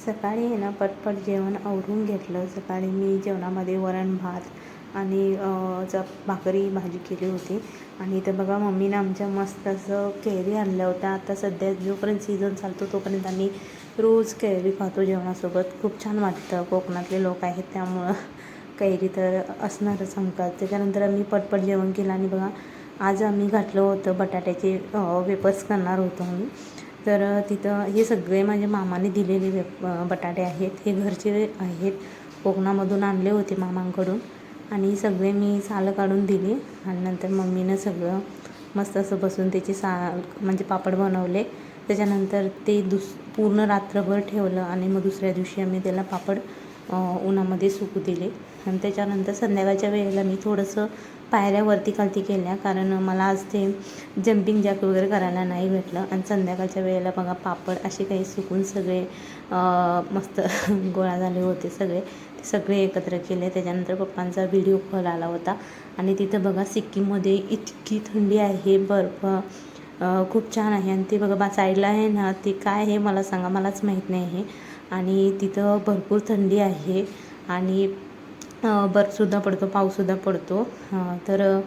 सकाळी आहे ना पटपट जेवण आवरून घेतलं. सकाळी मी जेवणामध्ये वरण भात आणि भाकरी भाजी केली होती. आणि इथं बघा मम्मीनं आमच्या मस्त असं कैरी आणल्या होत्या. आता सध्या जोपर्यंत सीझन चालतो तोपर्यंत आम्ही रोज कैरी खातो जेवणासोबत. खूप छान वाटतं. कोकणातले लोक आहेत त्यामुळं कैरी तर असणारच हमखास. त्याच्यानंतर आम्ही पटपट जेवण केलं आणि बघा आज आम्ही घातलं होतं बटाट्याचे वेपर्स करणार होतो आम्ही. तर तिथं हे सगळे माझ्या मामाने दिलेले बटाटे आहेत. हे घरचे आहेत, कोकणामधून आणले होते मामांकडून. आणि सगळे मी सालं काढून दिली आणि नंतर मम्मीनं सगळं मस्त असं बसून त्याचे म्हणजे पापड बनवले. त्याच्यानंतर ते पूर्ण रात्रभर ठेवलं आणि मग दुसऱ्या दिवशी आम्ही त्याला पापड उन्हामध्ये सुकू दिले. आणि त्याच्यानंतर संध्याकाळच्या वेळेला मी थोडंसं पायऱ्या वरती खालती केल्या, कारण मला आज ते जंपिंग जॅक वगैरे करायला नाही भेटलं. आणि संध्याकाळच्या वेळेला बघा पापड असे काही सुकून सगळे मस्त गोळा झाले होते सगळे. ते सगळे एकत्र केले. त्याच्यानंतर पप्पांचा व्हिडिओ कॉल आला होता आणि तिथं बघा सिक्कीममध्ये इतकी थंडी आहे, बर्फ खूप छान आहे. आणि ते बघा साईडला आहे ना, ते काय आहे मला सांगा, मलाच माहीत नाही आहे. आणि तिथं भरपूर थंडी आहे आणि बर्फसुद्धा पडतो, पाऊससुद्धा पडतो. तर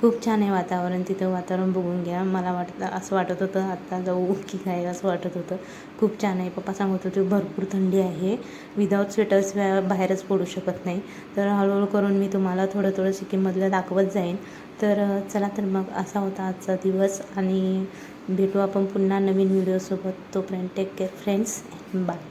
खूप छान आहे वातावरण. तिथं वातावरण बघून घ्या. मला असं वाटत होतं आत्ता जाऊ की काय, असं वाटत होतं. खूप छान आहे. पप्पा सांगत होते भरपूर थंडी आहे, विदाऊट स्वेटर्स बाहेरच पडू शकत नाही. तर हळूहळू करून मी तुम्हाला थोडं थोडं सिक्कीममधलं दाखवत जाईन. तर चला, तर मग असा होता आजचा दिवस आणि भेटू आपण पुन्हा नवीन व्हिडिओसोबत. तोपर्यंत टेक केअर फ्रेंड्स, बाय.